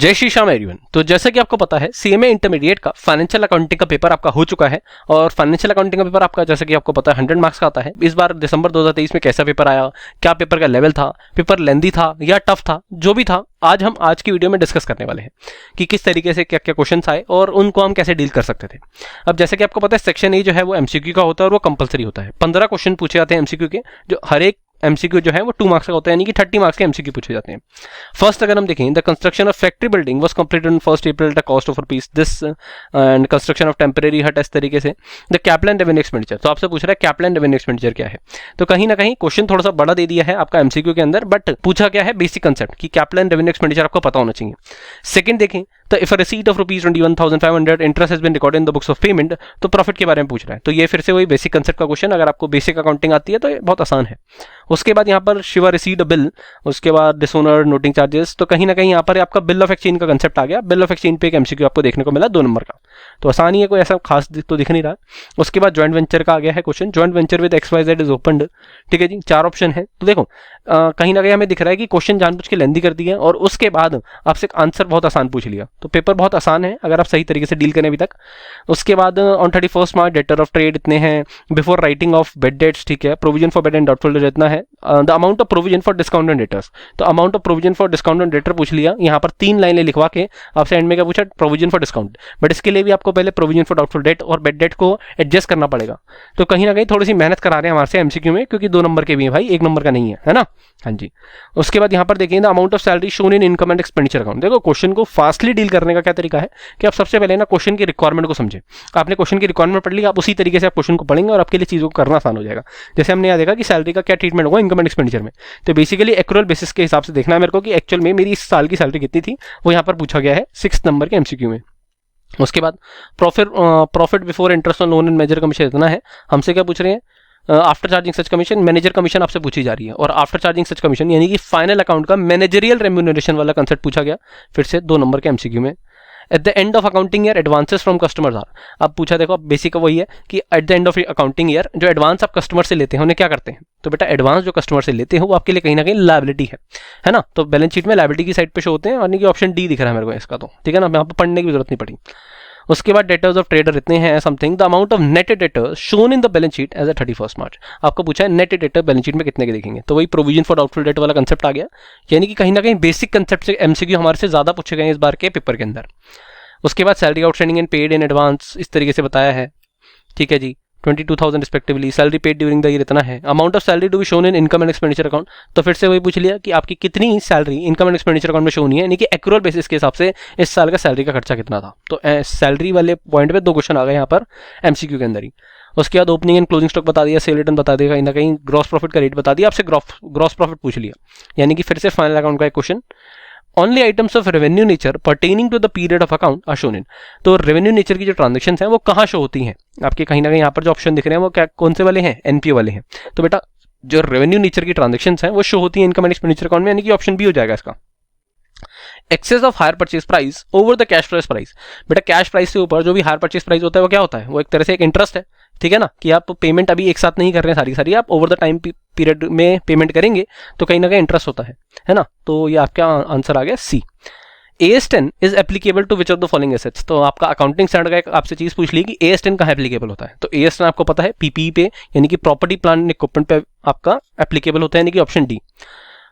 जय श्री श्याम एवरीवन। तो जैसा कि आपको पता है सीएमए इंटरमीडिएट का फाइनेंशियल अकाउंटिंग का पेपर आपका हो चुका है और फाइनेंशियल अकाउंटिंग का पेपर आपका जैसा कि आपको पता है 100 मार्क्स का आता है। इस बार दिसंबर 2023 में कैसा पेपर आया, क्या पेपर का लेवल था, पेपर लेंदी था या टफ था, जो भी था आज हम आज की वीडियो में डिस्कस करने वाले हैं कि किस तरीके से क्या क्या क्वेश्चंस आए और उनको हम कैसे डील कर सकते थे। अब जैसे कि आपको पता है सेक्शन ए जो है वो एमसीक्यू का होता है और वो कंपलसरी होता है। 15 क्वेश्चन पूछे जाते हैं एमसीक्यू के, जो हर एक एमसीक्यू जो है वो 2 मार्क्स का होता है, यानी कि 30 मार्क्स के एमसीक्यू पूछे जाते हैं। फर्स्ट अगर हम देखें, the construction of factory building was completed on 1 April at the cost of rupees this and construction of temporary hut इस तरीके से। द कैपिटल रेवेन्यू एक्सपेंडिचर, तो आपसे पूछ रहा है कैपिटल रेवेन्यू एक्सपेंडिचर क्या है। तो कहीं ना कहीं क्वेश्चन थोड़ा सा बड़ा दे दिया है आपका एमसीक्यू के अंदर, बट पूछा क्या है बेसिक कंसेप्ट कि कैपिटल रेवेन्यू एक्सपेंडिचर आपको पता होना चाहिए। सेकंड देखें तो if a receipt of rupees 21,500 interest has been recorded in the books of payment, तो प्रॉफिट के बारे में पूछ रहा है। तो ये फिर से वही बेसिक कंसेप्ट का क्वेश्चन, अगर आपको बेसिक अकाउंटिंग आती है तो ये बहुत आसान है। उसके बाद यहाँ पर शिवा रिसीड अ बिल, उसके बाद डिसओनर नोटिंग चार्जेस, तो कहीं ना कहीं यहाँ पर आपका बिल ऑफ एक्सचेंज का कंसेप्ट आ गया। बिल ऑफ एक्सचेंज पे एक एमसीक्यू आपको देखने को मिला 2 नंबर का, तो आसानी है, कोई ऐसा खास तो दिख नहीं रहा। उसके बाद ज्वाइंट वेंचर का आ गया है question, joint venture with XYZ is opened, ठीक है जी, 4 ऑप्शन है। तो देखो कहीं ना कहीं हमें दिख रहा है कि क्वेश्चन जानबूझ के लेंदी कर दिया और उसके बाद आपसे आंसर बहुत आसान पूछ लिया। तो पेपर बहुत आसान है अगर आप सही तरीके से डील करें अभी तक। उसके बाद on 31 March debtor of trade इतने हैं, before writing off bad debts, ठीक है, provision for bad and doubtful debt इतना है, the amount of provision for discount and debtors, तो amount of provision for discount and debtor पूछ लिया। यहाँ पर 3 लाइनें लिखवा के आपसे एंड में क्या पूछा, प्रोविजन फॉर डिस्काउंट, बट इसके लिए भी आपको पहले प्रोविजन फॉर डाउटफुल डेट और बेड डेट को एडजस्ट करना पड़ेगा। तो कहीं ना कहीं थोड़ी सी मेहनत करा रहे हैं हमारे से एमसीक्यू में, क्योंकि 2 नंबर के भी हैं भाई, 1 नंबर का नहीं है ना। हाँ जी। उसके बाद यहाँ पर देखिए the amount of salary shown in income and expenditure account. देखो क्वेश्चन को फास्टली डील करने का क्या तरीका है कि आप सबसे पहले ना क्वेश्चन की रिक्वायरमेंट को समझें। आपने क्वेश्चन की रिक्वायरमेंट पढ़ ली, आप उसी तरीके से आप क्वेश्चन को पढ़ेंगे और आपके लिए चीज़ों को करना आसान हो जाएगा। जैसे हमने यहाँ देखा कि सैलरी का क्या ट्रीटमेंट होगा इनकम एंड एक्सपेंडिचर में, तो बेसिकली एक्चुअल बेसिस के हिसाब से देखना है मेरे को कि एक्चुअल में मेरी इस साल की सैलरी कितनी थी, वो यहाँ पर पूछा गया है 6 नंबर के एमसीक्यू में। उसके बाद profit before interest on loan and major commission इतना है। हमसे क्या पूछ रहे हैं, after charging such commission, manager commission आपसे पूछी जा रही है, और आफ्टर चार्जिंग सच कमीशन यानी कि फाइनल अकाउंट का मैनेजरियल रेम्यूनरेशन वाला कंसेप्ट पूछा गया, फिर से 2 नंबर के एमसीक्यू में। At the end of accounting year advances from customers are, अब पूछा देखो बेसिक वही है कि at the end of accounting year जो एडवांस आप कस्टमर से लेते हैं उन्हें क्या करते हैं, तो बेटा एडवांस जो कस्टमर से लेते हैं वो आपके लिए कहीं ना कहीं लायबिलिटी है ना। तो बैलेंस शीट में लायबिलिटी की साइड पे शो होते हैं, यानी कि ऑप्शन डी दिख रहा है मेरे को इसका, तो ठीक है ना, यहाँ पर पढ़ने की जरूरत नहीं पड़ी। उसके बाद डेटर्स ऑफ ट्रेडर इतने हैं something, the amount of net debtors shown in the balance sheet as a 31 March. आपको पूछा है नेट डेटर बैलेंस शीट में कितने के देखेंगे, तो वही प्रोविजन फॉर डाउटफुल डेट वाला कंसेप्ट आ गया, यानी कि कहीं ना कहीं बेसिक कंसेप्ट से एमसीक्यू हमारे से ज्यादा पूछे गए इस बार के पेपर के अंदर। उसके बाद salary outstanding and paid in advance इस तरीके से बताया है, ठीक है जी, 22,000 respectively, salary paid during the year इतना है, amount of salary to be shown in income and expenditure account, तो फिर से वही पूछ लिया कि आपकी कितनी salary income and expenditure account में शो होनी है, यानी कि एक्यूरल बेसिस के हिसाब से इस साल का सैलरी का खर्चा कितना था। तो सैलरी वाले पॉइंट पे 2 क्वेश्चन आ गए यहाँ पर एमसीक्यू के अंदर ही। उसके बाद ओपनिंग एंड क्लोजिंग स्टॉक बता दिया, सेल रिटर्न बता दिया, कहीं ना कहीं ग्रॉस प्रॉफिट का रेट बता दिया, आपसे ग्रॉस प्रॉफिट पूछ लिया, यानी कि फिर से फाइनल अकाउंट का एक question. Only items of revenue nature pertaining to the period of account are shown in, तो रेवेन्यू नेचर की जो ट्रांजेक्शन हैं वो कहाँ शो होती हैं आपके, कहीं ना कहीं यहाँ पर जो ऑप्शन दिख रहे हैं वो क्या कौन से वाले हैं, एनपीओ वाले हैं। तो बेटा जो रेवेन्यू नेचर की ट्रांजेक्शन हैं वो शो होती है इनकम एंड एक्सपेंडिचर अकाउंट में, यानी कि ऑप्शन बी हो जाएगा इसका। Excess of hire purchase price over the cash price, बेटा कैश प्राइस से ऊपर जो भी हायर परचेज प्राइस होता है वो क्या होता है, वो एक तरह से एक इंटरेस्ट है, ठीक है ना, कि आप पेमेंट अभी एक साथ नहीं कर रहे हैं सारी आप ओवर द टाइम पीरियड में पेमेंट करेंगे, तो कहीं ना कहीं इंटरेस्ट होता है ना। तो ये आपका आंसर आ गया C. AS10 is applicable to which of the following assets, तो आपका अकाउंटिंग स्टैंडर्ड का एक आपसे चीज पूछ ली कि AS10 कहाँ एप्लीकेबल होता है, तो AS10 आपको पता है पीपीई पे, यानी कि प्रॉपर्टी प्लांट इक्विपमेंट पे आपका एप्लीकेबल होता है, यानी कि ऑप्शन डी।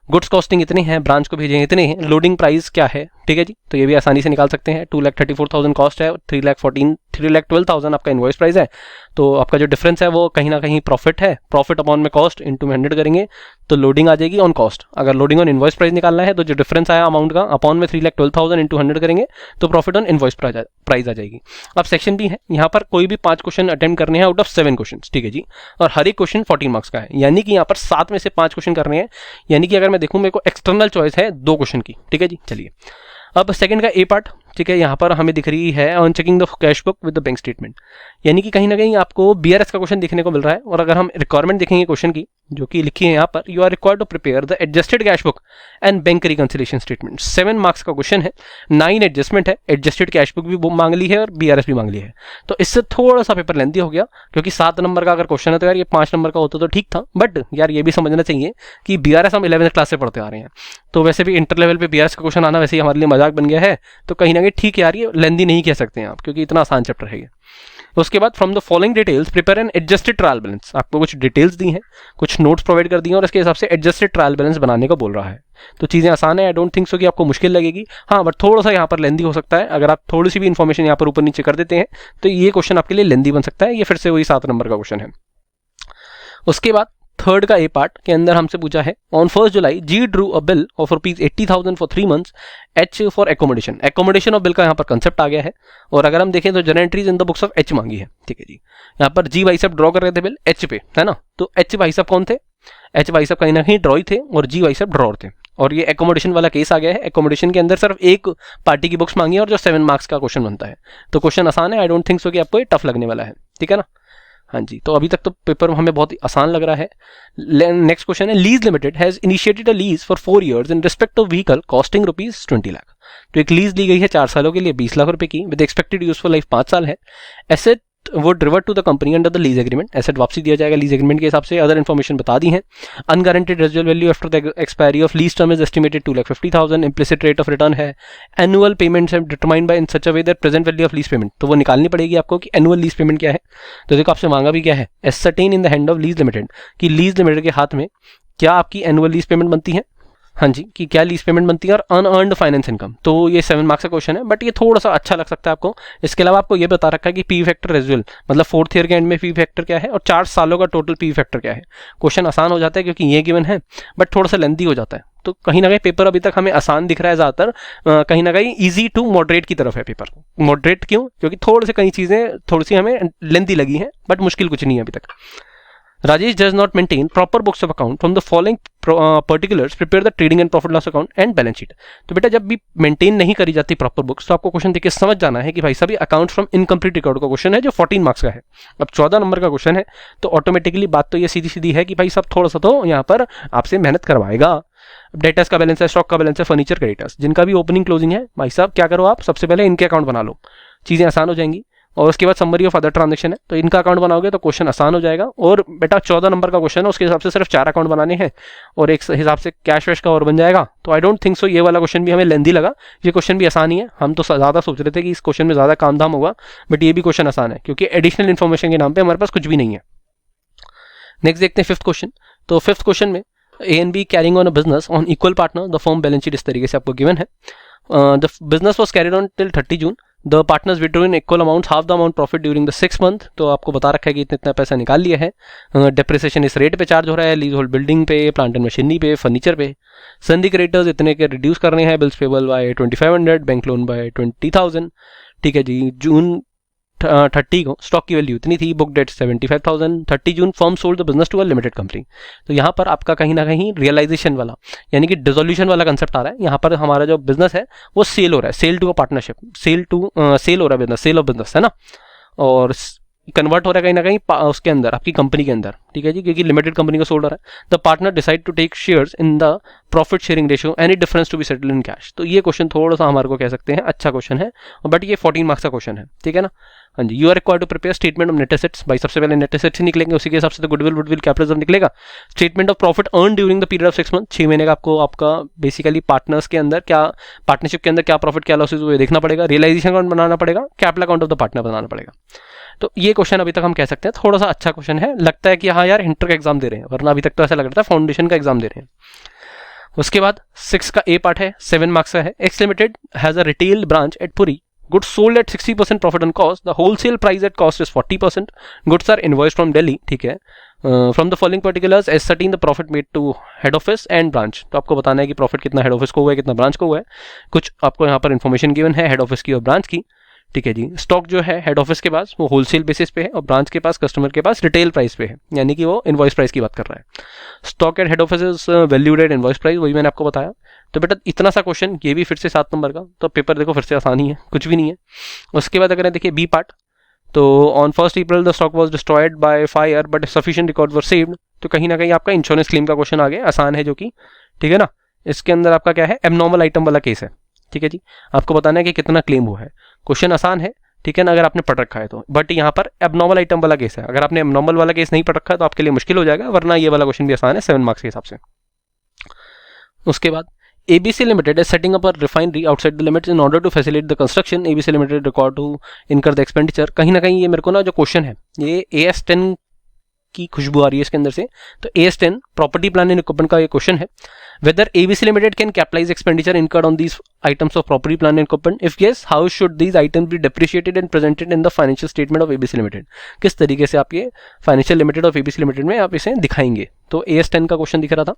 गुड्स कॉस्टिंग इतने हैं, ब्रांच को भेजें इतने हैं, लोडिंग प्राइस क्या है, ठीक है जी, तो ये भी आसानी से निकाल सकते हैं। 2,34,000 कॉस्ट है, 3,12,000 आपका इनवॉइस प्राइस है, तो आपका जो डिफरेंस है वो कहीं ना कहीं प्रॉफिट है, प्रॉफिट अपॉन में कॉस्ट इनटू में 100 करेंगे तो लोडिंग आ जाएगी ऑन कॉस्ट। अगर लोडिंग ऑन इनवॉइस प्राइस निकालना है तो जो डिफरेंस आया अमाउंट का अपॉन में 3,12,000 इंटू 100 करेंगे तो प्रॉफिट ऑन इनवॉइस प्राइस आ जाएगी। अब सेक्शन बी है, यहाँ पर कोई भी 5 क्वेश्चन अटेम्प्ट करने हैं आउट ऑफ 7 क्वेश्चन, ठीक है जी, और हर एक क्वेश्चन 14 मार्क्स का है, यानी कि यहाँ पर 7 में से 5 क्वेश्चन करने हैं, यानी कि अगर मैं देखूँ मेरे को एक्सटर्नल चॉइस है 2 क्वेश्चन की, ठीक है जी। चलिए अब सेकंड का ए पार्ट, ठीक है, यहाँ पर हमें दिख रही है on checking the cash book with the bank statement, यानी कि कहीं ना कहीं आपको बीआरएस का क्वेश्चन देखने को मिल रहा है। और अगर हम रिक्वायरमेंट देखेंगे क्वेश्चन की, जो कि लिखी है यहाँ पर, you are required to prepare the adjusted cash book and bank reconciliation statement. 7 marks का क्वेश्चन है, 9 एडजस्टमेंट है, एडजस्टेड कैश बुक भी मांग ली है और बीआरएस भी मांग ली है। तो इससे थोड़ा सा पेपर लेंथी हो गया, क्योंकि 7 नंबर का अगर क्वेश्चन है तो यार ये 5 नंबर का होता तो ठीक था। बट यार ये भी समझना चाहिए कि बीआरएस हम 11th क्लास से पढ़ते आ रहे हैं, तो वैसे भी इंटर लेवल पे बीआरएस का क्वेश्चन आना वैसे ही हमारे लिए मजाक बन गया है। तो कहीं ना कहीं ठीक है यार, ये लेंथी नहीं कह सकते हैं आप, क्योंकि इतना आसान चैप्टर है ये। उसके बाद from the following details prepare an adjusted trial balance. आपको कुछ डिटेल्स दी हैं, कुछ नोट्स प्रोवाइड कर दिए हैं और इसके हिसाब से एडजस्टेड ट्रायल बैलेंस बनाने को बोल रहा है। तो चीज़ें आसान है, आई डोंट थिंक सो कि आपको मुश्किल लगेगी। हाँ, बट थोड़ा सा यहाँ पर लेंदी हो सकता है। अगर आप थोड़ी सी भी इन्फॉर्मेशन यहाँ पर ऊपर नीचे कर देते हैं तो ये क्वेश्चन आपके लिए लेंदी बन सकता है। ये फिर से वही 7 नंबर का क्वेश्चन है। उसके बाद थर्ड का ए पार्ट के अंदर हमसे पूछा है, on 1 July G drew a bill of ₹80,000 for 3 months H for accommodation. Accommodation of bill का यहाँ पर कंसेप्ट आ गया है। और अगर हम देखें तो general entries in the books of H मांगी है, ठीक है जी। यहाँ पर जी भाई साहब ड्रॉ कर रहे थे बिल एच पे, है ना। तो एच भाई साहब कौन थे? एच भाई साहब कहीं ना कहीं ड्रॉ ही थे और जी भाई साहब ड्रॉर थे। और ये एकोमोडेशन वाला केस आ गया है। एकोमोडेशन के अंदर सिर्फ एक पार्टी की बुक्स मांगी है और जो 7 मार्क्स का क्वेश्चन बनता है। तो क्वेश्चन आसान है, आई डोंट थिंक सो कि आपको ये टफ लगने वाला है, ठीक है ना। हाँ जी, तो अभी तक तो पेपर हमें बहुत ही आसान लग रहा है। नेक्स्ट क्वेश्चन है, lease limited has initiated a lease for 4 years in respect of vehicle costing ₹20 lakh. तो एक लीज ली गई है 4 सालों के लिए 20 लाख रुपए की, विद एक्सपेक्टेड यूजफुल लाइफ 5 साल है। Asset would revert to the company under the lease agreement. Asset वापसी दिया जाएगा लीज एग्रीमेंट के हिसाब से। अदर इन्फॉर्मेशन बता दी है। Unguaranteed residual value after the expiry of lease term is estimated 2,50,000। Implicit rate of return है। Annual payments have determined by in such a way that present value of lease payment, तो वो निकालनी पड़ेगी आपको कि एनुअल लीज पेमेंट क्या है। तो देखो आपसे मांगा भी क्या है, ascertain in the hand of lease limited, कि लीज लिमिटेड के हाथ में क्या आपकी एनुअल लीज पेमेंट बनती है। हाँ जी, कि क्या लीज पेमेंट बनती है और अनअर्न्ड फाइनेंस इनकम। तो ये 7 मार्क्स का क्वेश्चन है, बट ये थोड़ा सा अच्छा लग सकता है आपको। इसके अलावा आपको ये बता रखा है कि पी फैक्टर रेजुअल, मतलब 4th ईयर के एंड में पी फैक्टर क्या है और 4 सालों का टोटल पी फैक्टर क्या है। क्वेश्चन आसान हो जाता है क्योंकि ये गिवन है, बट थोड़ा सा लेंथी हो जाता है। तो कहीं ना कहीं पेपर अभी तक हमें आसान दिख रहा है ज़्यादातर, कहीं ना कहीं ईजी टू मॉडरेट की तरफ है पेपर। मॉडरेट क्यों? क्योंकि थोड़ी सी कई चीज़ें थोड़ी सी हमें लेंथी लगी हैं, बट मुश्किल कुछ नहीं है अभी तक। Rajesh does not maintain proper books of account from the following particulars prepare the trading and profit loss account and balance sheet। तो बेटा जब भी मेंटेन नहीं करी जाती प्रॉपर बुक्स तो आपको क्वेश्चन देखिए समझ जाना है कि भाई साहब अकाउंट फ्रॉम इनकम्प्लीट रिकॉर्ड का क्वेश्चन है जो 14 मार्क्स का है। अब 14 नंबर का क्वेश्चन है तो ऑटोमेटिकली बात तो ये सीधी सीधी है कि भाई साहब थोड़ा सा तो यहाँ पर आपसे मेहनत करवाएगा। डेटर्स का बैलेंस है, स्टॉक का बैलेंस है, फर्नीचर क्रेडिटर्स, जिनका भी ओपनिंग क्लोजिंग है, भाई साहब क्या करो आप सबसे पहले इनके अकाउंट बना लो, चीज़ें आसान हो जाएंगी। और उसके बाद समरी ऑफ अदर ट्रांजेक्शन है, तो इनका अकाउंट बनाओगे तो क्वेश्चन आसान हो जाएगा। और बेटा 14 नंबर का क्वेश्चन है, उसके हिसाब से सिर्फ 4 अकाउंट बनाने हैं और एक हिसाब से कैश वैश का और बन जाएगा। तो आई डोंट थिंक सो ये वाला क्वेश्चन भी हमें लेंदी लगा। ये क्वेश्चन भी आसान ही है। हम तो ज़्यादा सोच रहे थे कि इस क्वेश्चन में ज़्यादा काम धाम होगा, बट ये भी क्वेश्चन आसान है क्योंकि एडिशनल इन्फॉर्मेशन के नाम पर हमारे पास कुछ भी नहीं है। नेक्स्ट देखते हैं 5th क्वेश्चन। तो 5th क्वेश्चन में A and B carrying on a business on equal partner, the firm balance sheet इस तरीके से आपको गिवन है। The business was carried on till 30 June. The partners withdraw in equal amount half the amount profit during the 6 month. तो आपको बता रखा है कि इतना पैसा निकाल लिया है। डेप्रिसिएशन इस रेट पे चार्ज हो रहा है, लीज होल्ड बिल्डिंग पे, प्लांट एंड मशीनरी पे, फर्नीचर पे। संधि क्रेडिटर्स इतने के रिड्यूस करने हैं, bills payable by 2500, bank loan by 20,000। ठीक है जी। जून 30 को स्टॉक की वैल्यू इतनी थी, book debt 75,000। 30 June firm sold the business to a limited company. तो यहाँ पर आपका कहीं ना कहीं रियलाइजेशन वाला यानी कि डिसोल्यूशन वाला कंसेप्ट आ रहा है। यहाँ पर हमारा जो बिजनेस है वो सेल हो रहा है, sale to a partnership, sale हो रहा है बिजनेस, सेल ऑफ बिजनेस है ना, और कन्वर्ट हो रहा है कहीं ना कहीं उसके अंदर आपकी कंपनी के अंदर। ठीक है जी, क्योंकि लिमिटेड कंपनी को सोल्ड हो रहा है। The partner decide to take shares in the profit sharing ratio, any difference to be settled in cash. तो ये क्वेश्चन थोड़ा सा हमारे को कह सकते हैं अच्छा क्वेश्चन है, बट ये 14 मार्क्स का क्वेश्चन है, ठीक है ना। हाँ जी। You are required to prepare statement of net assets. भाई सबसे पहले नेट एसेट्स ही निकलेंगे, उसी के हिसाब से तो गुडविल कैपिटल रिजर्व निकलेगा। Statement of profit earn during the period of 6 month, 6 महीने का आपको आपका बेसिकली पार्टनर्स के अंदर क्या, पार्टनरशिप के अंदर क्या प्रॉफिट क्या लॉसेज हुए देखना पड़ेगा। रियलाइजेशन अकाउंट बनाना पड़ेगा, capital account of the partner बनाना पड़ेगा। तो ये क्वेश्चन अभी तक हम कह सकते हैं थोड़ा सा अच्छा क्वेश्चन है। लगता है कि हाँ यार इंटर का एग्जाम दे रहे हैं, वरना अभी तक तो ऐसा लग रहा था फाउंडेशन का एग्जाम दे रहे हैं। उसके बाद 6 का ए पार्ट है, 7 मार्क्स का है। X limited has a retail branch at Puri, goods sold at 60% profit on cost, the wholesale price at cost is 40%, goods are invoiced from Delhi। ठीक है। from the following particulars ascertain the profit made to head office and branch। तो आपको बताना है कि profit कितना head office को हुआ है, कितना ब्रांच को हुआ है। कुछ आपको यहाँ पर इन्फॉर्मेशन गिवन है हेड ऑफिस की और ब्रांच की। ठीक है जी। स्टॉक जो है हेड ऑफिस के पास वो होलसेल बेसिस पे है और ब्रांच के पास कस्टमर के पास रिटेल प्राइस पे है, यानी कि वो इनवॉइस प्राइस की बात कर रहा है। Stock at head office is valued at invoice price, वही मैंने आपको बताया। तो बेटा इतना सा क्वेश्चन, ये भी फिर से 7 नंबर का, तो पेपर देखो फिर से आसानी है, कुछ भी नहीं है। उसके बाद अगर देखिए बी पार्ट, तो on 1 April the stock was destroyed by fire but sufficient record were saved, तो कहीं ना कहीं आपका इंश्योरेंस क्लेम का क्वेश्चन आ गया, आसान है जो कि, ठीक है ना। इसके अंदर आपका क्या है, एबनॉर्मल आइटम वाला केस है, ठीक है जी। आपको बताना है कि कितना क्लेम हुआ है, क्वेश्चन आसान है, ठीक है ना, अगर आपने पढ़ रखा है तो। बट यहाँ पर एबनॉर्मल आइटम वाला केस है, अगर आपने एबनॉर्मल वाला केस नहीं पढ़ रखा है तो आपके लिए मुश्किल हो जाएगा, वरना ये वाला क्वेश्चन भी आसान है 7 मार्क्स के हिसाब से। उसके बाद ABC Limited is setting up a refinery outside the limits in order to facilitate the construction. ABC Limited required to incur the expenditure. कहीं ना कहीं ये मेरे को ना जो क्वेश्चन है ये AS10 की खुशबू आ रही है इसके अंदर से, तो AS10 property plan and equipment का ये क्वेश्चन है। Whether ABC Limited can capitalize expenditure incurred on these items of property plant and equipment? If yes, how should these items be depreciated and presented in the financial statement of ABC Limited? किस तरीके से आप ये financial limited of ABC Limited में आप इसे दिखाएंगे, तो AS10 का क्वेश्चन दिख रहा था।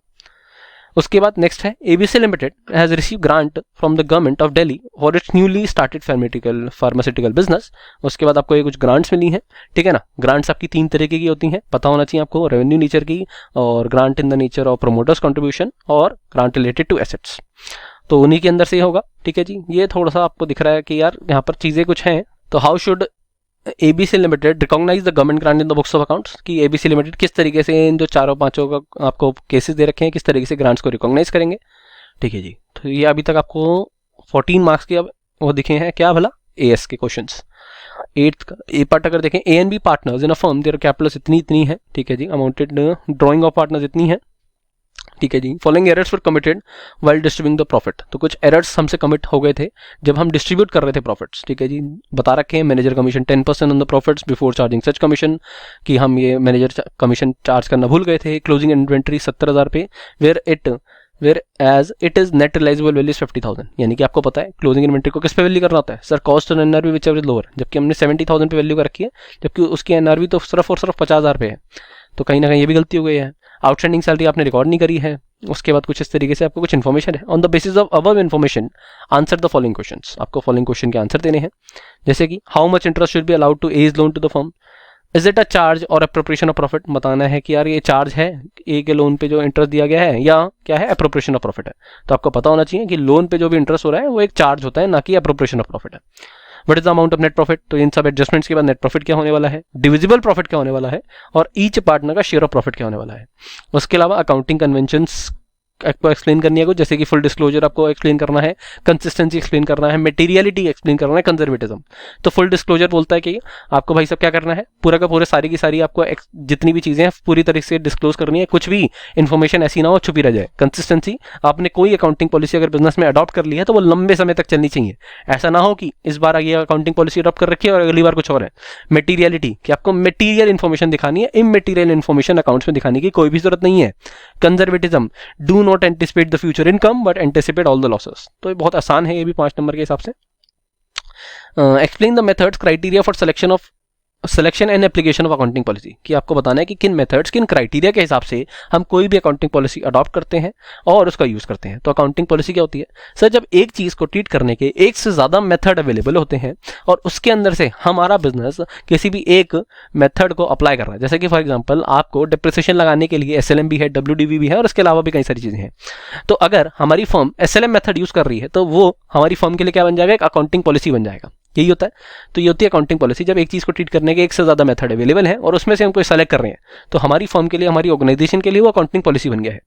उसके बाद नेक्स्ट है ABC limited has receive grant from the government of Delhi for its newly started pharmaceutical business. उसके बाद आपको ये कुछ ग्रांट्स मिली हैं, ठीक है ना। ग्रांट्स आपकी 3 तरीके की होती हैं, पता होना चाहिए आपको, रेवेन्यू नेचर की, और grant in the nature of promoters contribution, और ग्रांट रिलेटेड टू एसेट्स, तो उन्हीं के अंदर से होगा, ठीक है जी। ये थोड़ा सा आपको दिख रहा है कि यार यहाँ पर चीज़ें कुछ हैं, तो how should ABC limited recognise the government grant in the books of accounts, कि ABC लिमिटेड किस तरीके से इन जो 4-5 का आपको केसेस दे रखे हैं किस तरीके से ग्रांट्स को रिकॉग्नाइज करेंगे, ठीक है जी। तो ये अभी तक आपको 14 मार्क्स के अब वो दिखे हैं, क्या भला, AS के क्वेश्चंस। 8th का ए पार्ट अगर देखें, A&B partners in a firm their capital इतनी है, ठीक है जी। अमाउंटेड ड्रॉइंग ऑफ पार्टनर्स इतनी है, ठीक है जी। Following errors were committed while distributing the profit, तो कुछ एरर्स हमसे कमिट हो गए थे जब हम डिस्ट्रीब्यूट कर रहे थे प्रॉफिट्स, ठीक है जी। बता रखे हैं manager commission 10% on the profits before charging such commission, कि हम ये मैनेजर कमीशन चार्ज करना भूल गए थे। क्लोजिंग इन्वेंट्री 70,000 पे, whereas it is net realisable value 50,000, यानी कि आपको पता है क्लोजिंग इन्वेंट्री को किस पे वैल्यू करना होता है sir, cost on NRV which ever lower, जबकि हमने 70,000 पे वैल्यू कर रखी है, जबकि उसकी NRV तो सिर्फ और सिर्फ 50,000 पे है, तो कहीं ना कहीं ये भी गलती हो गई है। आउटस्टैंडिंग सैलरी आपने रिकॉर्ड नहीं करी है। उसके बाद कुछ इस तरीके से आपको कुछ इन्फॉर्मेशन है। On the basis of above information answer the following questions, आपको फॉलोइंग क्वेश्चन के आंसर देने हैं, जैसे कि how much interest should be allowed to as loan to the firm, is it a charge और अप्रोप्रिएशन ऑफ प्रॉफिट, बताना है कि यार ये चार्ज है ए के लोन पे जो इंटरेस्ट दिया गया है, या क्या है, अप्रोप्रिएशन ऑफ प्रॉफिट है। तो आपको पता होना चाहिए कि लोन पे जो भी इंटरेस्ट हो रहा है वो एक चार्ज होता है, ना कि अप्रोप्रिएशन ऑफ प्रॉफिट है। What is the amount of net profit, तो इन सब एडजस्टमेंट्स के बाद नेट प्रॉफिट क्या होने वाला है, डिविजिबल प्रॉफिट क्या होने वाला है, और ईच पार्टनर का शेयर ऑफ प्रॉफिट क्या होने वाला है। उसके अलावा अकाउंटिंग कन्वेंशंस आपको एक्सप्लेन करनी है कुछ, जैसे कि फुल डिस्क्लोजर आपको एक्सप्लेन करना है, कंसिस्टेंसी एक्सप्लेन करना है, मटेरियलिटी एक्सप्लेन करना है, कंजर्वेटिज्म। तो फुल डिस्क्लोजर बोलता है कि आपको भाई सब क्या करना है, पूरा का पूरे सारी की सारी आपको जितनी भी चीजें हैं पूरी तरीके से डिस्क्लोज करनी है, कुछ भी इन्फॉर्मेशन ऐसी ना हो छुपी रह जाए। कंसिस्टेंसी, आपने कोई अकाउंटिंग पॉलिसी अगर बिजनेस में अडॉप्ट कर ली है तो वो लंबे समय तक चलनी चाहिए, ऐसा ना हो कि इस बार ये अकाउंटिंग पॉलिसी अडॉप्ट कर रखी है और अगली बार कुछ और है। मटेरियलिटी, कि आपको मटेरियल इन्फॉर्मेशन दिखानी है, इमटेरियल इन्फॉर्मेशन अकाउंट्स में दिखाने की कोई भी जरूरत नहीं है। Conservatism, do not anticipate the future income but anticipate all the losses, तो ये बहुत आसान है, ये भी 5 नंबर के हिसाब से। Explain the methods criteria for selection and application of accounting policy, कि आपको बताना है कि किन मेथड्स, किन क्राइटेरिया के हिसाब से हम कोई भी अकाउंटिंग पॉलिसी अडॉप्ट करते हैं और उसका यूज करते हैं। तो अकाउंटिंग पॉलिसी क्या होती है सर, जब एक चीज को ट्रीट करने के एक से ज्यादा मेथड अवेलेबल होते हैं और उसके अंदर से हमारा बिजनेस किसी भी एक मेथड को अप्लाई कर रहा है, जैसे कि फॉर एग्जांपल आपको डिप्रिसिएशन लगाने के लिए SLM भी है, WDV भी है, और इसके अलावा भी कई सारी चीजें हैं। तो अगर हमारी फर्म SLM मेथड यूज कर रही है तो वो हमारी फर्म के लिए क्या बन जाएगा, एक अकाउंटिंग पॉलिसी बन जाएगा, यही होता है। तो ये होती है अकाउंटिंग पॉलिसी, जब एक चीज को ट्रीट करने के एक से ज्यादा मेथड अवेलेबल है और उसमें से हम कोई सेलेक्ट कर रहे हैं, तो हमारी फर्म के लिए, हमारी ऑर्गेनाइजेशन के लिए वो अकाउंटिंग पॉलिसी बन गया है।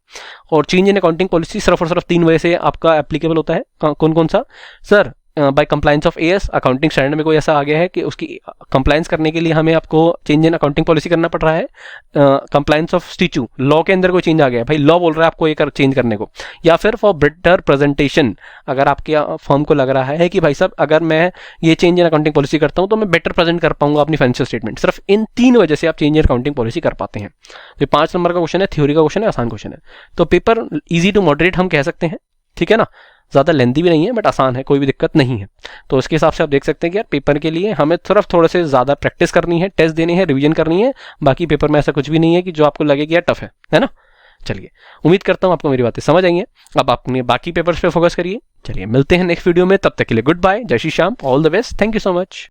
और चेंज इन अकाउंटिंग पॉलिसी सिर्फ और सिर्फ 3 वजह से आपका एप्लीकेबल होता है। कौन कौन सा sir, by compliance of AS, accounting standard में कोई ऐसा आ गया है कि उसकी कंप्लायंस करने के लिए हमें आपको चेंज इन अकाउंटिंग पॉलिसी करना पड़ रहा है। कंप्लायंस ऑफ स्टिचू, लॉ के अंदर कोई चेंज आ गया है, भाई लॉ बोल रहा है आपको ये चेंज करने को। या फिर फॉर बेटर प्रेजेंटेशन, अगर आपके फर्म को लग रहा है कि भाई साहब अगर मैं ये चेंज इन अकाउंटिंग पॉलिसी करता हूं तो मैं बेटर प्रेजेंट कर पाऊंगा अपनी फाइनेंशियल स्टेटमेंट, सिर्फ इन 3 वजह से आप चेंज इन अकाउंटिंग पॉलिसी कर पाते हैं। तो 5 नंबर का क्वेश्चन है, थ्योरी का क्वेश्चन है, आसान क्वेश्चन है, तो पेपर ईजी टू मॉडरेट हम कह सकते हैं, ठीक है ना। ज़्यादा लेंथी भी नहीं है बट आसान है, कोई भी दिक्कत नहीं है। तो उसके हिसाब से आप देख सकते हैं कि यार पेपर के लिए हमें सिर्फ थोड़े से ज़्यादा प्रैक्टिस करनी है, टेस्ट देने हैं, रिवीजन करनी है, बाकी पेपर में ऐसा कुछ भी नहीं है कि जो आपको लगे कि यार टफ है ना। चलिए, उम्मीद करता हूँ आपको मेरी बातें समझ आई हैं। अब अपने बाकी पेपर्स पे फोकस करिए, चलिए मिलते हैं नेक्स्ट वीडियो में, तब तक के लिए गुड बाय, जय Shri Shyam, all the best, thank you so much.